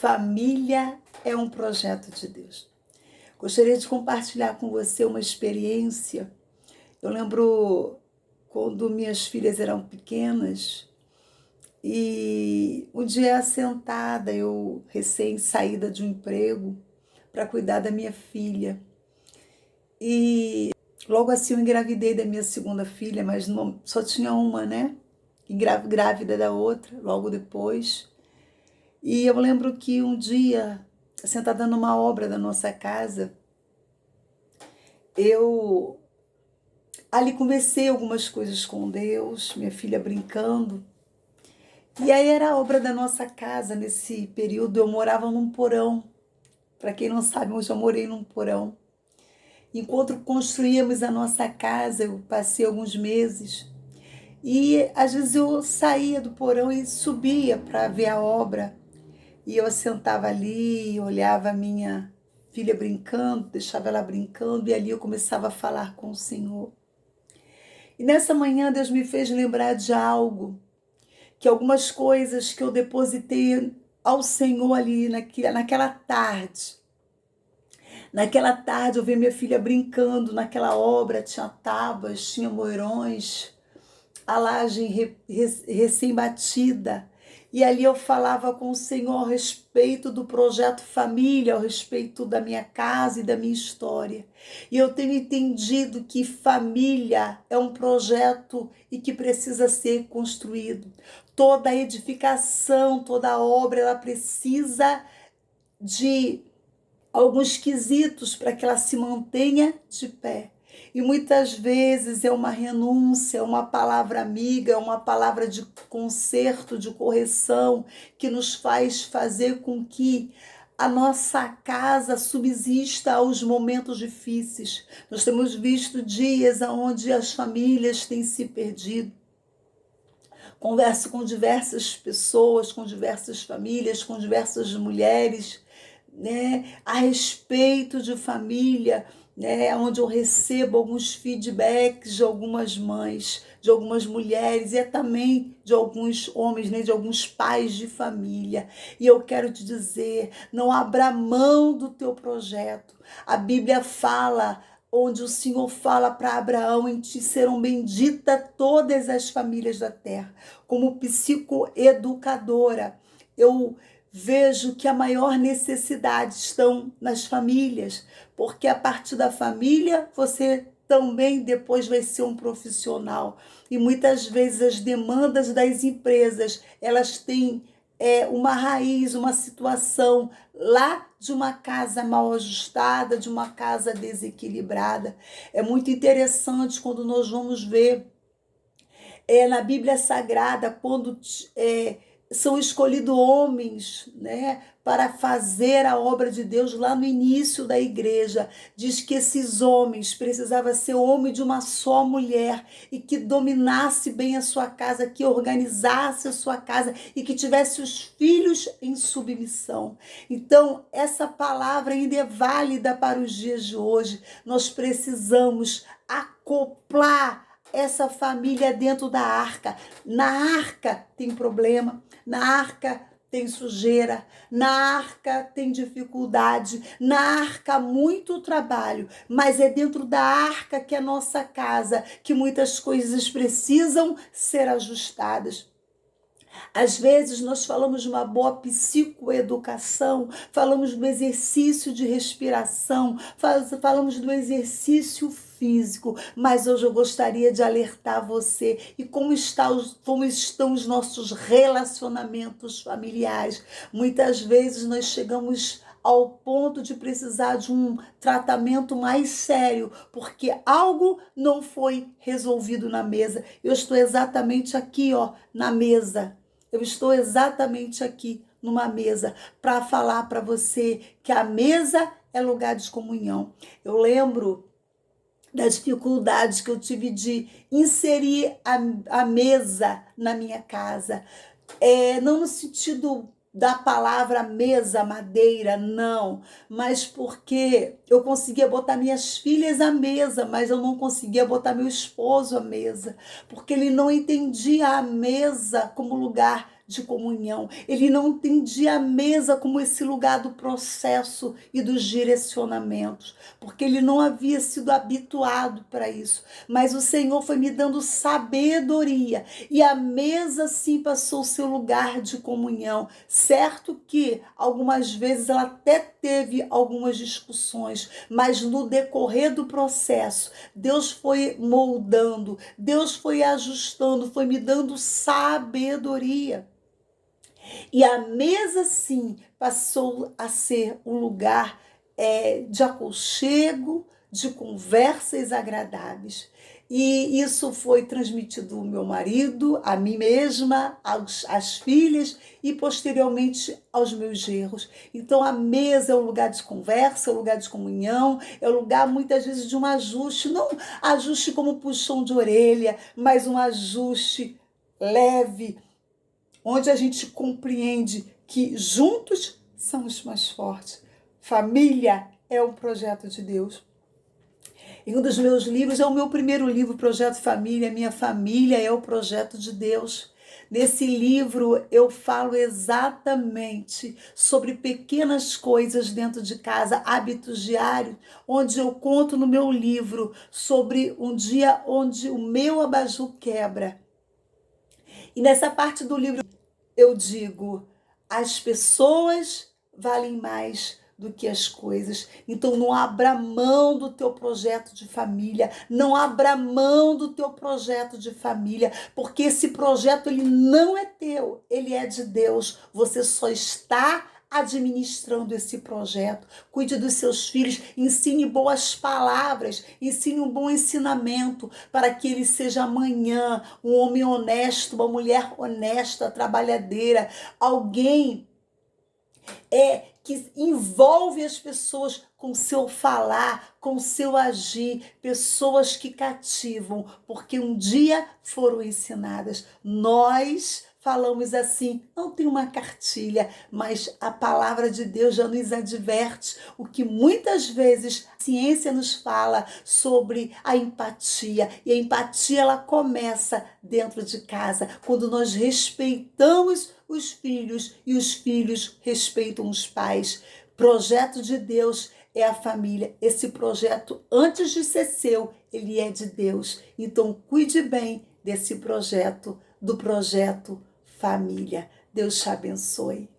Família é um projeto de Deus. Gostaria de compartilhar com você uma experiência. Eu lembro quando minhas filhas eram pequenas e um dia sentada, eu recém-saída de um emprego para cuidar da minha filha. E logo assim eu engravidei da minha segunda filha, mas só tinha uma, né? Grávida da outra, logo depois. E eu lembro que um dia, sentada numa obra da nossa casa, eu ali conversei algumas coisas com Deus, minha filha brincando. E aí era a obra da nossa casa. Nesse período eu morava num porão. Para quem não sabe, eu já morei num porão. Enquanto construíamos a nossa casa, eu passei alguns meses. E às vezes eu saía do porão e subia para ver a obra. E eu sentava ali, olhava a minha filha brincando, deixava ela brincando, e ali eu começava a falar com o Senhor. E nessa manhã Deus me fez lembrar de algo, que algumas coisas que eu depositei ao Senhor ali naquela tarde. Naquela tarde eu vi minha filha brincando naquela obra, tinha tábuas, tinha moirões, a laje recém-batida. E ali eu falava com o Senhor a respeito do projeto família, a respeito da minha casa e da minha história. E eu tenho entendido que família é um projeto e que precisa ser construído. Toda edificação, toda obra, ela precisa de alguns quesitos para que ela se mantenha de pé. E muitas vezes é uma renúncia, é uma palavra amiga, é uma palavra de conserto, de correção, que nos faz fazer com que a nossa casa subsista aos momentos difíceis. Nós temos visto dias onde as famílias têm se perdido. Converso com diversas pessoas, com diversas famílias, com diversas mulheres, né, a respeito de família, né, onde eu recebo alguns feedbacks de algumas mães, de algumas mulheres e também de alguns homens, né, de alguns pais de família. E eu quero te dizer, não abra mão do teu projeto. A Bíblia fala, onde o Senhor fala para Abraão, em ti serão benditas todas as famílias da terra. Como psicoeducadora, eu vejo que a maior necessidade estão nas famílias, porque a partir da família você também depois vai ser um profissional. E muitas vezes as demandas das empresas, elas têm uma raiz, uma situação lá de uma casa mal ajustada, de uma casa desequilibrada. É muito interessante quando nós vamos ver na Bíblia Sagrada, quando são escolhidos homens, né, para fazer a obra de Deus lá no início da igreja. Diz que esses homens precisavam ser homem de uma só mulher e que dominasse bem a sua casa, que organizasse a sua casa e que tivesse os filhos em submissão. Então, essa palavra ainda é válida para os dias de hoje. Nós precisamos acoplar essa família dentro da arca. Na arca tem problema, na arca tem sujeira, na arca tem dificuldade, na arca muito trabalho, mas é dentro da arca que é a nossa casa, que muitas coisas precisam ser ajustadas. Às vezes nós falamos de uma boa psicoeducação, falamos do exercício de respiração, falamos do exercício físico, mas hoje eu gostaria de alertar você e como estão os nossos relacionamentos familiares. Muitas vezes nós chegamos ao ponto de precisar de um tratamento mais sério, porque algo não foi resolvido na mesa. Eu estou exatamente aqui, na mesa. Eu estou exatamente aqui numa mesa para falar para você que a mesa é lugar de comunhão. Eu lembro das dificuldades que eu tive de inserir a mesa na minha casa. Não no sentido da palavra mesa, madeira, não, mas porque eu conseguia botar minhas filhas à mesa, mas eu não conseguia botar meu esposo à mesa, porque ele não entendia a mesa como lugar de comunhão. Ele não entendia a mesa como esse lugar do processo e dos direcionamentos, porque ele não havia sido habituado para isso. Mas o Senhor foi me dando sabedoria e a mesa sim passou o seu lugar de comunhão. Certo que algumas vezes ela até teve algumas discussões, mas no decorrer do processo, Deus foi moldando, Deus foi ajustando, foi me dando sabedoria. E a mesa, sim, passou a ser um lugar de aconchego, de conversas agradáveis. E isso foi transmitido ao meu marido, a mim mesma, às filhas e posteriormente aos meus genros. Então a mesa é um lugar de conversa, é um lugar de comunhão, é um lugar muitas vezes de um ajuste, não ajuste como puxão de orelha, mas um ajuste leve, onde a gente compreende que juntos somos mais fortes. Família é um projeto de Deus. Em um dos meus livros, é o meu primeiro livro, Projeto Família, Minha Família é o Projeto de Deus. Nesse livro eu falo exatamente sobre pequenas coisas dentro de casa, hábitos diários, onde eu conto no meu livro sobre um dia onde o meu abajur quebra. E nessa parte do livro eu digo, as pessoas valem mais do que as coisas. Então não abra mão do teu projeto de família, não abra mão do teu projeto de família, porque esse projeto ele não é teu, ele é de Deus. Você só está administrando esse projeto. Cuide dos seus filhos, ensine boas palavras, ensine um bom ensinamento para que ele seja amanhã um homem honesto, uma mulher honesta, trabalhadeira, alguém que envolve as pessoas com seu falar, com seu agir, pessoas que cativam, porque um dia foram ensinadas. Nós falamos assim, não tem uma cartilha, mas a palavra de Deus já nos adverte o que muitas vezes a ciência nos fala sobre a empatia. E a empatia ela começa dentro de casa, quando nós respeitamos os filhos e os filhos respeitam os pais. Projeto de Deus é a família. Esse projeto, antes de ser seu, ele é de Deus. Então, cuide bem desse projeto, do projeto família. Deus te abençoe.